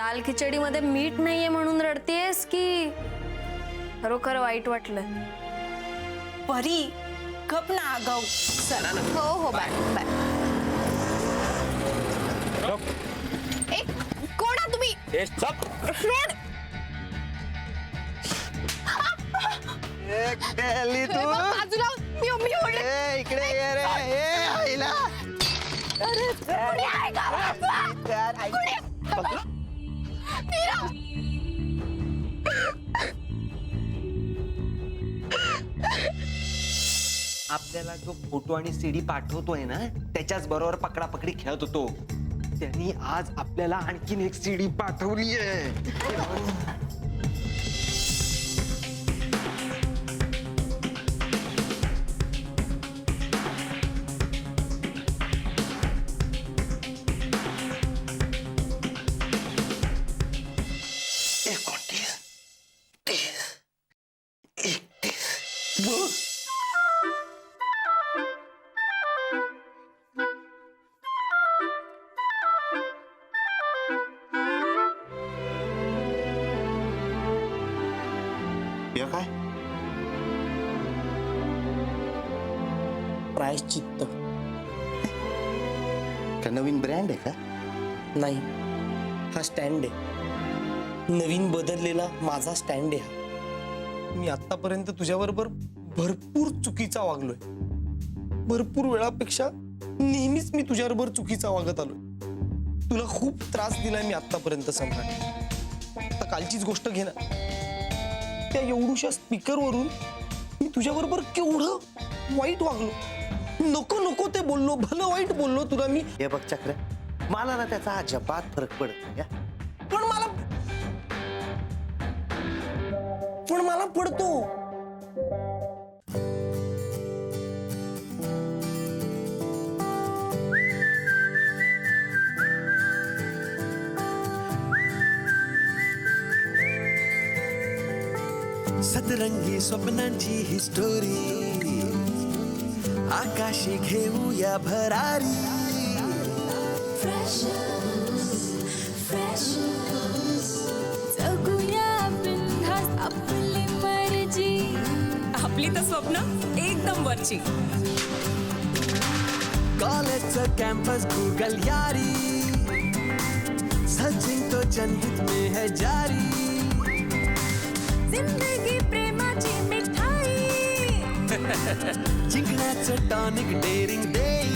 दाल खिचडी मध्ये मीठ नाहीये म्हणून रडतेस की खरोखर वाईट वाटलं? परी गप ना आगाऊ. हो हो बाय बाय. कोण आहात तुम्ही? बाजूला मी ओरडले. इकडे ये रे. आईला कोणी आहे का? कोणी? मीरा. आपल्याला जो फोटो आणि सीडी पाठवतोय ना त्याच्याच बरोबर पकडापकडी खेळत होतो. त्यांनी आज आपल्याला आणखीन एक सीडी पाठवली आहे. काय प्रायश्चित्त का नवीन ब्रँड आहे का? नाही, हा स्टँड आहे. नवीन बदललेला माझा स्टँड आहे हा. मी आतापर्यंत तुझ्याबरोबर भरपूर चुकीचा वागलोय. भरपूर वेळापेक्षा नेहमीच मी तुझ्याबरोबर चुकीचा वागत आलोय. तुला खूप त्रास दिलाय मी आतापर्यंत सम्राट. आता कालचीच गोष्ट घे ना. त्या एवढूशा स्पीकरवरून मी तुझ्याबरोबर केवढं वाईट वागलो. नको नको ते बोललो, भलं वाईट बोललो तुला मी. हे बघ चक्र, मला ना त्याचा अजिबात फरक पडत नाही. पण मला पडतो. सतरंगी स्वप्नांची ही स्टोरी आकाशी घेऊया भरारी. आपली तर स्वप्न एकदम वरची. कॉलेजचं कॅम्पस गूगल यारी सचिन तो जनहित में है जारी. जिंदगी प्रेमाची मिठाई. जिंकण्याचं टॉनिक डेअरिंग देई.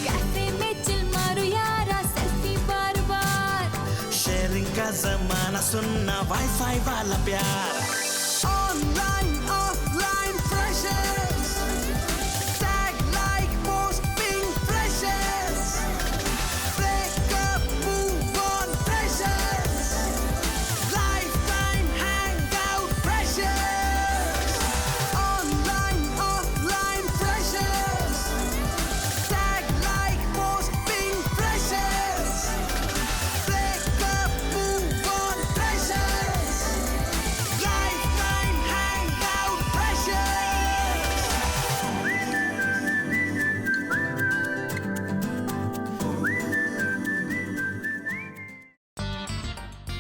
कॅफे में चिल मारू यारा सेल्फी बार बार. शेअरिंग का जमाना सुनना वाईफाई वाला प्यार. Online offline freshers tag like posting freshers. Breakup move on freshers. Lifetime hangout freshers. Online offline freshers tag like posting freshers. Breakup move on freshers. Lifetime hangout freshers.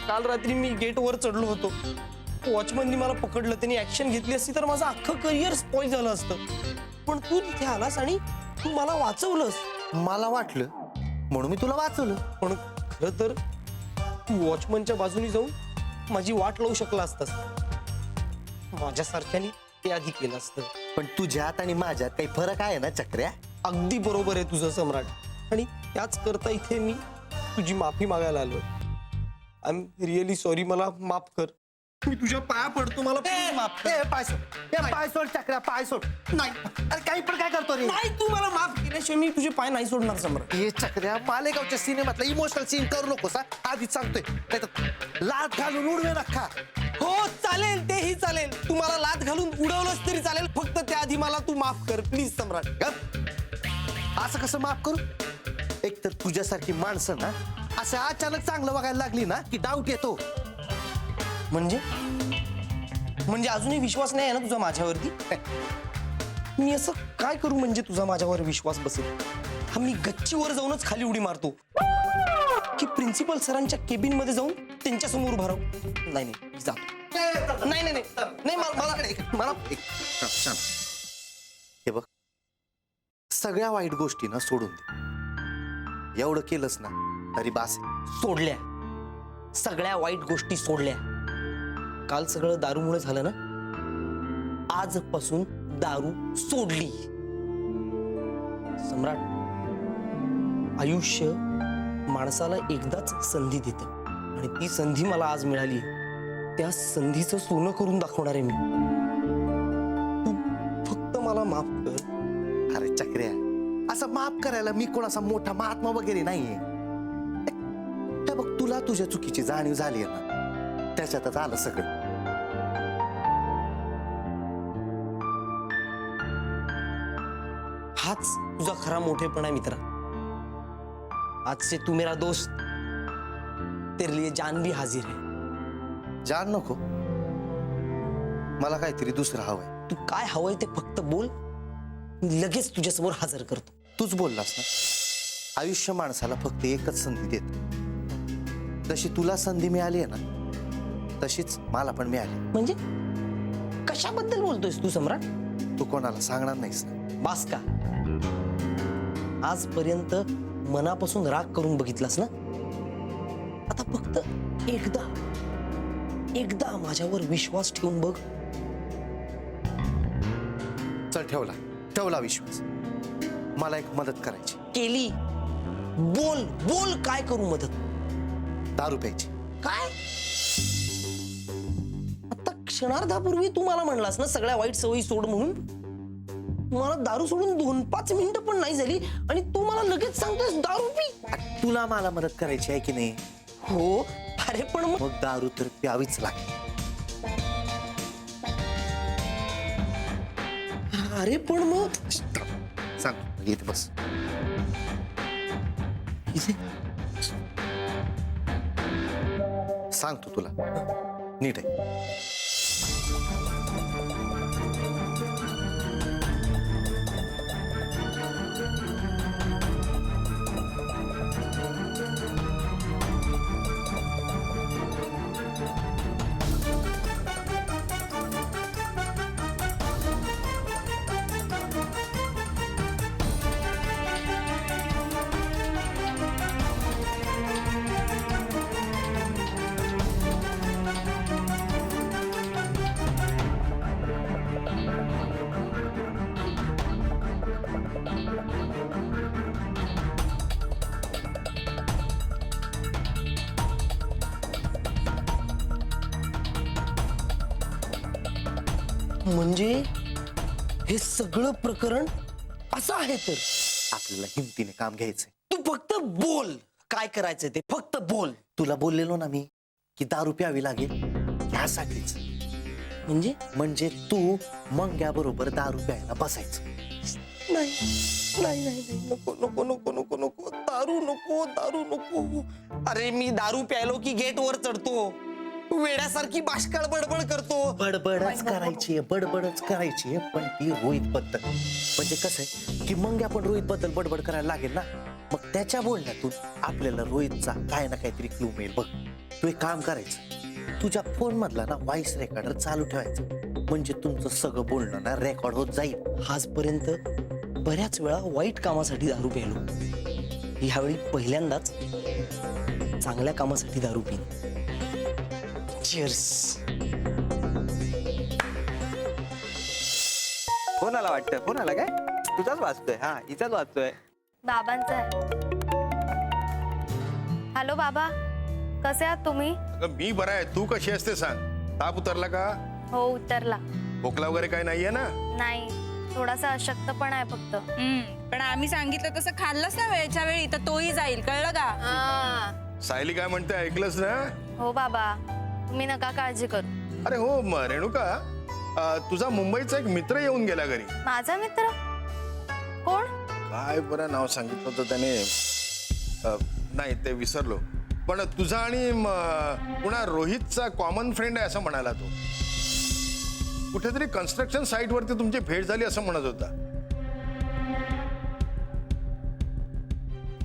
काल रात्री मी गेटवर चढलो होतो. वॉचमननी मला पकडलं. त्यांनी ऍक्शन घेतली असती तर माझं अख्खं करिअर स्पॉइल झालं असतं. पण तू तिथे आलास आणि तू मला वाचवलंस. मला वाटलं म्हणून मी तुला वाचवलं. पण खरं तर तू वॉचमनच्या बाजूने जाऊन माझी वाट लावू शकला असतास. माझ्यासारख्याने ते आधी केलं असतं. पण तुझ्यात आणि माझ्यात काही फरक आहे ना चक्र्या? अगदी बरोबर आहे तुझं सम्राट. आणि त्याच करता इथे मी तुझी माफी मागायला आलोय. I am really sorry. मला माफ कर. मी तुझ्या पाया पडतो. मला please माफ कर. पाय सोड. पाय सोड चक्र्या, पाय सोड. नाही अरे काही पण काय करतो रे? नाही, तू मला माफ केल्याशिवाय मी तुझे पाय नाही सोडणार सम्राट. हे चक्र्या, मालेगावच्या सिनेमातला इमोशनल सीन करू नकोस हा. आधीच सांगतोय. नाहीतर लात घालून उडवे नका. हो चालेल, तेही चालेल. तू मला लात घालून उडवलंच तरी चालेल. फक्त त्याआधी मला तू माफ कर प्लीज सम्राट. गप. असं कसं माफ करू? एक तर तुझ्यासारखी माणसं ना असं अचानक चांगलं बघायला लागली ना की डाऊट येतो. म्हणजे अजूनही विश्वास नाही आहे ना तुझा माझ्यावरती? मी असं काय करू म्हणजे तुझा माझ्यावर विश्वास बसेल? हा मी गच्चीवर जाऊनच खाली उडी मारतो. की प्रिन्सिपल सरांच्या केबिन मध्ये जाऊन त्यांच्या समोर उभा राहू? नाही नाही मी जातो. नाही नाही नाही नाही मला शांत. हे बघ, सगळ्या वाईट गोष्टींना सोडून दे. एवढं केलंस ना तरी बास आहे. सोडल्या, सगळ्या वाईट गोष्टी सोडल्या. काल सगळं दारूमुळे झालं ना, आजपासून दारू सोडली. सम्राट, आयुष्य माणसाला एकदाच संधी देतं आणि ती संधी मला आज मिळाली. त्या संधीचं सोनं करून दाखवणार आहे मी. तू फक्त मला माफ कर. अरे चक्र्या, असं माफ करायला मी कोणाचा मोठा महात्मा वगैरे नाहीये. हे बघ, तुला तुझ्या चुकीची जाणीव झाली आहे ना, त्याच्यातच आलं सगळं. हाच तुझा खरा मोठेपणा आहे मित्रा. आज से तू मेरा दोस्त, तेरे लिए जान भी हाजिर है. जाण नको, मला काहीतरी दुसरं हवंय. तू काय हवंय ते फक्त बोल, लगेच तुझ्यासमोर हजर करतो. तूच बोललास ना, आयुष्य माणसाला फक्त एकच संधी देत. जशी तुला संधी मिळाली आहे ना, तशीच मला पण मिळाली. म्हणजे कशाबद्दल बोलतोयस तू सम्राट? तू कोणाला सांगणार नाहीस ना? बास का? आजपर्यंत मनापासून राग करून बघितलास ना, आता फक्त एकदा माझ्यावर विश्वास ठेवून बघ. चल, ठेवला विश्वास. मला एक मदत करायची. केली. बोल बोल, काय करू मदत? दारू प्यायची. काय? आता क्षणार्धापूर्वी तू मला म्हणलास ना सगळ्या वाईट सवयी सोड म्हणून. मला दारू सोडून 2-5 मिनिटं पण नाही झाली आणि तू मला लगेच सांगतोस दारू पी. तुला मला मदत करायची आहे की नाही? हो, अरे पण मग दारू तर प्यावीच लागेल. अरे पण मग सांग, येत बस. सांगतो तुला, नीट आहे. म्हणजे हे सगळं प्रकरण असं आहे. तर आपल्याला हिमतीने काम घ्यायचंय. तू फक्त बोल, काय करायचं ते फक्त बोल. तुला बोललेलो ना मी की दारू प्यावी लागेल, ह्यासाठीच. म्हणजे तू मंग्याबरोबर दारू प्यायला बसायचं. नाही नाही नाही नाही, नको नको नको नको नको, दारू नको, दारू नको. अरे मी दारू प्यायलो की गेट वर चढतो, वेड्यासारखी बाष्कळ बडबड करतो. बडबडच करायची, पण ती रोहित बद्दल. म्हणजे कसं आहे की मग आपण रोहित बद्दल बडबड करायला लागेल ना, मग त्याच्या बोलण्यातून आपल्याला रोहितचा काय ना काहीतरी क्लू मिळेल. बघ, तू एक काम करायचं, तुझ्या फोन मधला ना व्हॉइस रेकॉर्डर चालू ठेवायचं. म्हणजे तुमचं सगळं बोलणं ना रेकॉर्ड होत जाईल. आजपर्यंत बऱ्याच वेळा वाईट कामासाठी दारू प्यायलो, ह्यावेळी पहिल्यांदाच चांगल्या कामासाठी दारू पिन. चिअर्स. कोणाला वाटतं? कोणाला काय? तुझाच वाचतोय. हा, हिचाच वाचतोय. बाबांचा आहे. हॅलो बाबा, कसे आहात तुम्ही? अगं मी बरा आहे, तू कशी असते सांग. ताप उतरला का? हो, उतरला. खोकला वगैरे काय नाहीये ना? नाही, थोडासा अशक्तपणा आहे फक्त. पण आम्ही सांगितलं तसं खाल्लंच ना वेळच्या वेळी, तर तोही जाईल, कळलं का? सायली काय म्हणते ऐकलंस ना? हो बाबा, तुम्ही नका काळजी करू. अरे हो रेणुका, तुझा मुंबईचा एक मित्र येऊन गेला घरी. माझा मित्र? कोण? काय बरं नाव सांगितलं होतं त्याने, नाही ते विसरलो. पण तुझा आणि पुन्हा रोहितचा कॉमन फ्रेंड आहे असं म्हणाला तो. कुठेतरी कन्स्ट्रक्शन साईट वरती तुमची भेट झाली असं म्हणत होता.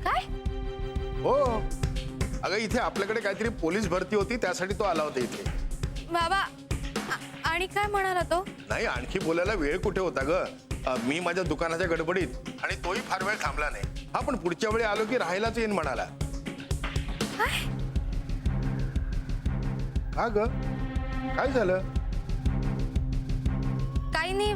काय? हो, अगं इथे आपल्याकडे काहीतरी पोलीस भरती होती त्यासाठी तो आला होता इथे. बाबा आणि काय म्हणाला तो? नाही आणखी बोलायला वेळ कुठे होता ग. मी माझ्या दुकानाच्या गडबडीत आणि तोही फार वेळ थांबला नाही. हा पण पुढच्या वेळी आलो की राहायलाच येईन म्हणाला. हा ग काय झालं? काही नाही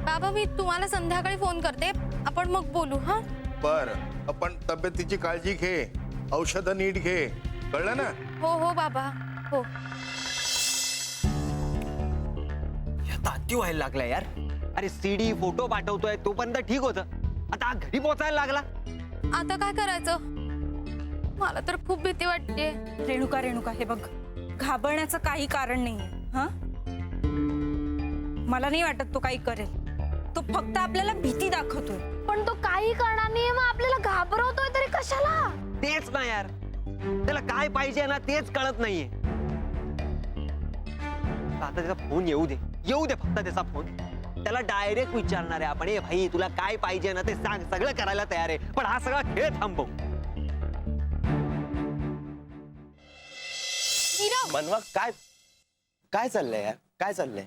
बाबा, मी तुम्हाला संध्याकाळी फोन करते, आपण मग बोलू. हा बर आपण तब्येतीची काळजी घे, औषधं नीट घे, कळलं ना? हो हो बाबा हो. ताती व्हायला लागला यार. अरे सीडी फोटो पाठवतोय तोपर्यंत ठीक होतं, आता घरी पोहोचायला लागला. आता काय करायचं? मला तर खूप भीती वाटते. रेणुका रेणुका हे बघ, घाबरण्याचं काही कारण नाहीये. हा मला नाही वाटत तो काही करेल. तो फक्त आपल्याला भीती दाखवतोय. पण तो काही करणार नाही, मग आपल्याला घाबरवतोय तरी कशाला? तेच ना यार, त्याला काय पाहिजे ना तेच कळत नाहीये. आता त्याचा फोन येऊ दे फक्त त्याचा फोन. त्याला डायरेक्ट विचारणार आहे आपण, ए भाई तुला काय पाहिजे ना ते सांग, सगळं करायला तयार आहे, पण हा सगळा खेळ थांबव. मनवा काय काय चाललंय यार, काय चाललंय?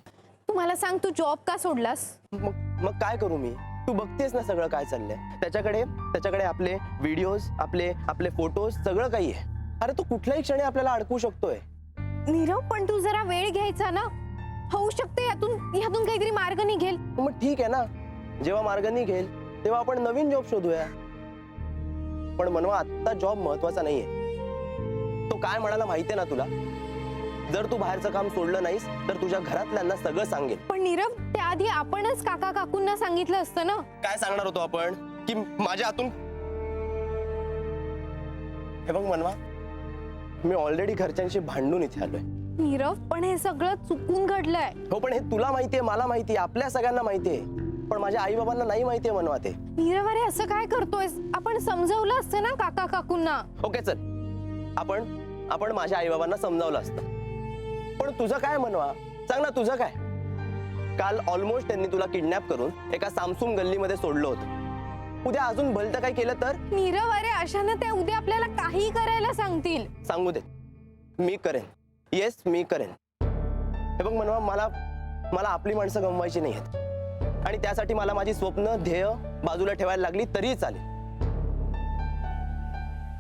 तू मला सांग, तू जॉब का सोडलास? मग काय करू मी? तू बघतेस ना सगळं काय चाललंय. त्याच्याकडे आपले व्हिडिओज, आपले फोटोज, सगळं काही आहे. अरे तो कुठल्याही क्षणी आपल्याला अडकू शकतोय. नीरव, पण तू जरा वेळ घ्यायचा ना. होऊ शकते यातून काहीतरी मार्ग निघेल. मग ठीक आहे ना, जेव्हा मार्ग निघेल तेव्हा आपण नवीन जॉब शोधूया. पण मनवा आत्ता जॉब महत्वाचा नाहीये. तो काय म्हणाला माहितीये ना तुला? जर तू बाहेरचं काम सोडलं नाहीस तर तुझ्या घरातल्यांना सगळं सांगेल. पण नीरव, त्याआधी आपणच काका काकूंना सांगितलं असतं ना. काय सांगणार होतो आपण? की माझ्या हातून. हे बघ मनवा, मी ऑलरेडी घरच्यांशी भांडून इथे आलोय. नीरव, पण हे सगळं चुकून घडलंय. हो पण हे तुला माहितीये, मला माहितीये, आपल्या सगळ्यांना माहितीये, पण माझ्या आई बाबांना नाही माहितीये मनवा ते. नीरव, अरे असं काय करतोयस? आपण समजावलं असतं ना काका काकूंना. ओके चल, आपण माझ्या आई बाबांना समजावलं असतं. पण तुझं काय मनवा, सांग ना तुझं काय? काल ऑलमोस्ट त्यांनी तुला किडनॅप करून एका सामसूम गल्लीमध्ये सोडलं होतं. उद्या अजून भलतं काय केलं तर? नीरव, अरे अशानं ते उद्या आपल्याला काही करायला सांगतील. सांगू दे, मी करेन. येस मी करेन. हे बघ मनवा, मला आपली माणसं गमवायची नाही आहेत आणि त्यासाठी मला माझी स्वप्न, ध्येय बाजूला ठेवायला लागली तरीही चालेल.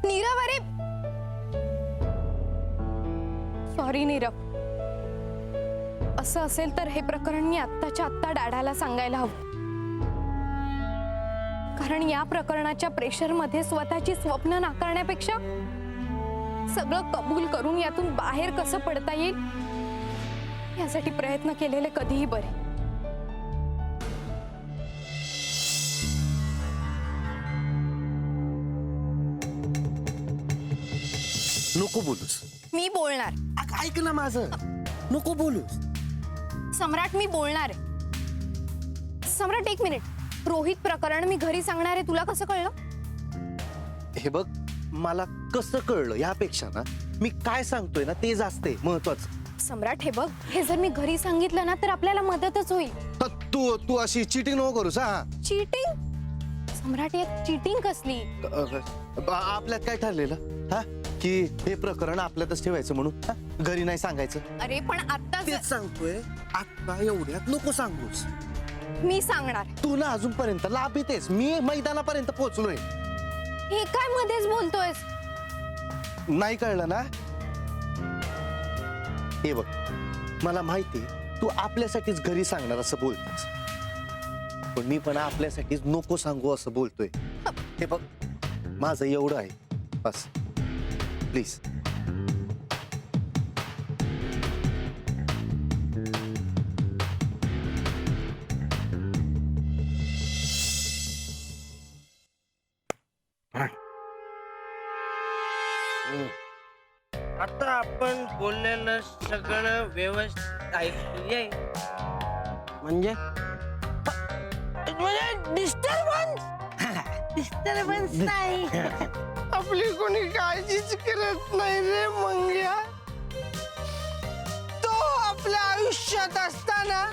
नीरव, अरे सॉरी नीरव. असं असेल तर हे प्रकरण मी आत्ताच्या आत्ता डॅडाला सांगायला हवं. कारण या प्रकरणाच्या प्रेशरमध्ये स्वतःची स्वप्न नाकारण्यापेक्षा सगळं कबूल करून यातून बाहेर कसं पडता येईल यासाठी प्रयत्न केलेले कधीही बरे. नको बोलूस. मी बोलणार. ऐक ना माझं, नको बोलूस. सम्राट, मी बोलणार आहे. सम्राट, एक मिनिट. रोहित प्रकरण मी घरी सांगणार आहे, तुला कसं कळलं? हे बघ, मला कसं कळलं यापेक्षा ना मी काय सांगतोय ना ते जास्त आहे महत्वाचं. सम्राट, हे बघ, हे जर मी घरी सांगितलं ना तर आपल्याला मदतच होईल. तू अशी चिटिंग नको करूस. हा, चीटिंग? सम्राट, यात चीटिंग कसली? आपल्यात काय ठरलेलं हा की हे प्रकरण आपल्यातच ठेवायचं म्हणून, हा? घरी नाही सांगायचं. अरे पण आता तेच सांगतोय, आता एवढ्यात नको सांगूस. मी सांगणार. तू ना अजूनपर्यंत लाभ येतेस, मी मैदानापर्यंत पोहोचलोय. हे काय मध्येच बोलतोयस? नाही कळलं ना? हे बघ, मला माहिती तू आपल्यासाठीच घरी सांगणार असं बोलतोस, पण मी पण आपल्यासाठीच नको सांगू असं बोलतोय. हे बघ, माझं एवढं आहे बस, प्लीज. आता आपण बोललेलं सगळं व्यवस्थित ऐकूया. म्हणजे डिस्टर्बन्स नाही. आपली कोणी काळजीच करत नाही रे मंग्या. तो आपल्या आयुष्यात असताना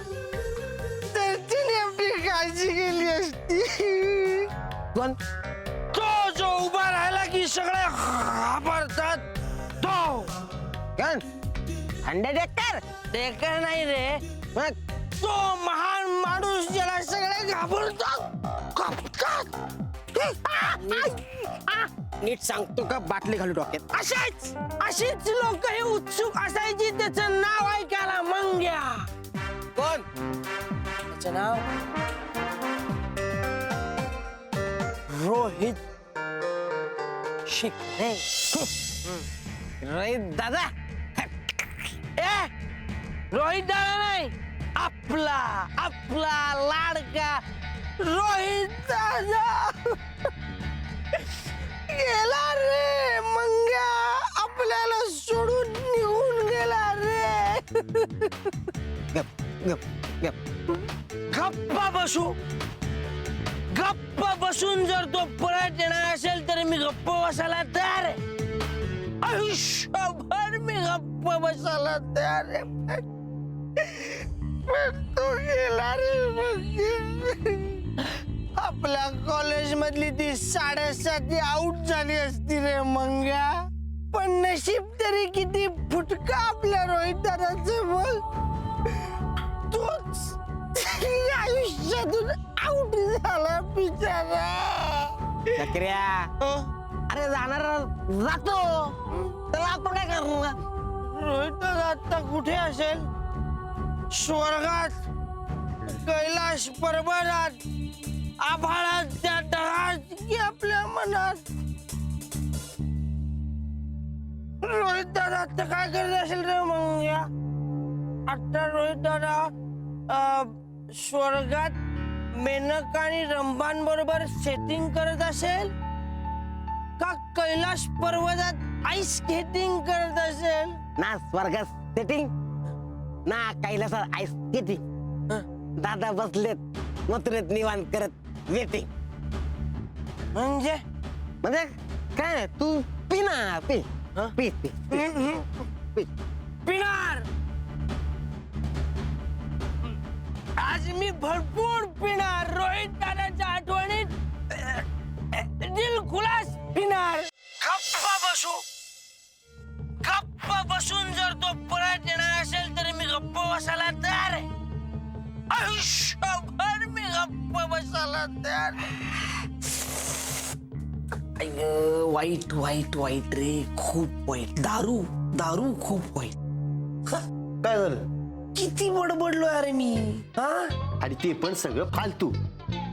तर तिने आपली काळजी केली असती. कोण? तो जो उभा राहिला की सगळे घाबरतात. कोण अंडरटेकर टेकर नाही रे मग तो महान माणूस ज्याला सगळे घाबरतात नीट सांगतो का बाटली घालू डोक्यात अशीच लोक हे उत्सुक असायची त्याचं नाव ऐकायला मंग्या कोण त्याचं नाव रोहित शिकरे रोहित दादा ए रोहित दादा नाही आपला लाडका रोहित दादा गेला रे मंग्या आपल्याला सोडून निघून गेला रे गप्पा बसून जर तो परत येणार असेल तर मी गप्प बसायला तयार आहे आयुष्यभर मी गप्प बसायला तयार आहे पण तो गेला रे मग आपल्या कॉलेज मधली ती 7:30 आउट झाली असती रे मंग्या पण नशीब तरी किती फुटका आपल्या रोहित दादाचं मग तोच आयुष्यातून आउट झाला बिचारा अरे जाणार जातो त्याला आपण काय करणार रोहित दादा आता कुठे असेल स्वर्गात कैलाश पर्वतात आभाळात त्या ढगात की आपल्या मनात रोहित दादा आता काय करत असेल रे मग आता रोहित दादा स्वर्गात मेनका आणि रंभांबरोबर सेटिंग करत असेल का कैलाश पर्वतात आईस स्केटिंग करत असेल ना स्वर्गात सेटिंग ना कैलासात आईस स्केटिंग दादा बसलेत मथुरेत निवांत करत वेटिंग म्हणजे काय तू पी ना पी पी पी पिणार आज मी भरपूर पिणार रोहित दादाच्या आठवणीत दिल खुलास पिणार गप्पा बसून जर तो परत येणार असेल तर मी गप्प बसायला तयार आहे आयुष्यभर मी गप्प बसायला तयार वाईट वाईट वाईट रे खूप वाईट दारू खूप वाईट काय झालं किती बडबडलो अरे मी हा आणि ते पण सगळं फालतू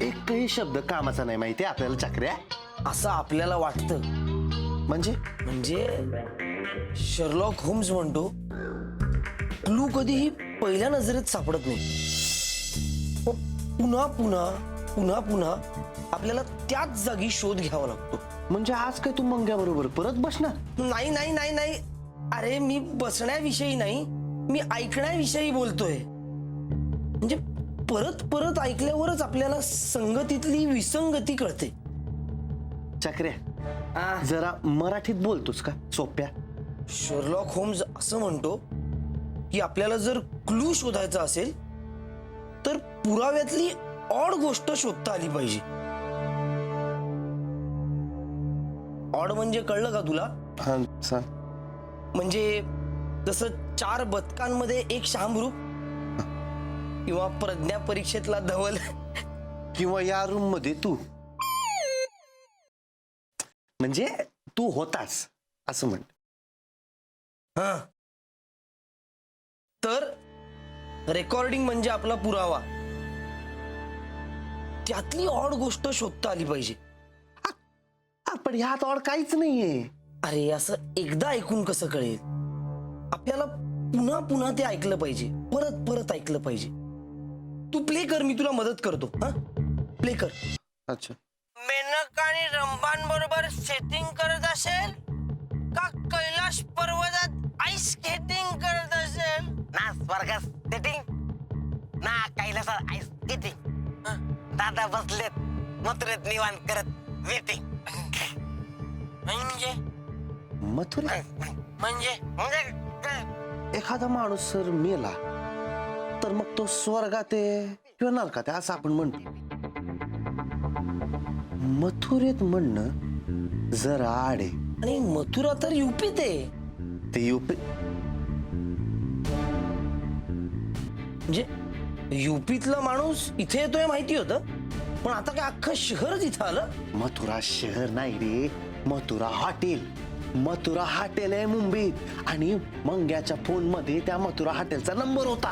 एकही शब्द कामाचा नाही माहिती आपल्याला चक्र्या असं आपल्याला वाटतं म्हणजे शर्लॉक होम्स म्हणतो क्लू कधीही पहिल्या नजरेत सापडत नाही पुन्हा पुन्हा पुन्हा पुन्हा आपल्याला त्याच जागी शोध घ्यावा लागतो म्हणजे आज काय तू मंग्याबरोबर परत बसणार नाही नाही नाही नाही अरे मी बसण्याविषयी नाही मी ऐकण्याविषयी बोलतोय म्हणजे परत परत ऐकल्यावरच आपल्याला संगतीतली विसंगती कळते चक्र्या जरा मराठीत बोलतोस का सोप्या शर्लॉक होम्स असं म्हणतो की आपल्याला जर क्लू शोधायचा असेल तर पुराव्यातली ऑड गोष्ट शोधता आली पाहिजे ऑड म्हणजे कळलं का तुला हा सांग म्हणजे जसं 4 बदकांमध्ये एक शामरूप किंवा प्रज्ञा परीक्षेतला धवल किंवा या रूम मध्ये तू म्हणजे तू होतास असं म्हण हा तर रेकॉर्डिंग म्हणजे आपला पुरावा त्यातली ऑड गोष्ट शोधता आली पाहिजे पण ह्यात ऑड काहीच नाहीये अरे असं एकदा ऐकून कसं कळेल आपल्याला पुन्हा पुन्हा ते ऐकलं पाहिजे परत परत ऐकलं पाहिजे तू प्ले कर मी तुला मदत करतो हा प्ले कर अच्छा मेनका आणि रंभांबरोबर सेटिंग करत असेल का कैलाश पर्वतात आईस स्केटिंग करत असेल ना स्वर्गात सेटिंग ना कैलासात आईस स्केटिंग दादा बसलेत मथुरेत निवांत करत वेटिंग म्हणजे म्हणजे एखादा माणूस जर मेला तर मग तो स्वर्गात आहे किंवा नरकात आहे असं आपण म्हणतो मथुरेत म्हणणं जरा आड आहे आणि मथुरा तर युपीत आहे ते युपी म्हणजे युपीतला माणूस इथे येतोय माहिती होतं, पण आता काय अख्खं शहरच इथं आलं? मथुरा शहर नाही रे, मथुरा हॉटेल. मथुरा हॉटेल आहे मुंबईत आणि मंग्याच्या फोन मध्ये त्या मथुरा हॉटेलचा नंबर होता.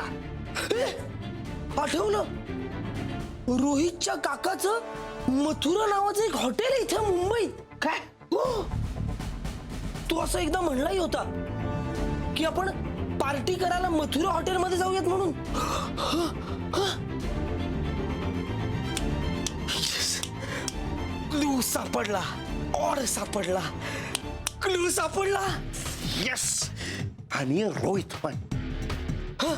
आठवलं, रोहितच्या काकाचं मथुरा नावाचं एक हॉटेल आहे इथं मुंबईत. काय? हो, तू असं एकदा म्हणलाही होता की आपण पार्टी करायला मथुरा हॉटेलमध्ये जाऊयात म्हणून. क्लू सापडला, ऑर्डर सापडला, क्लू सापडला. येस. आणि रोहित पण. हं?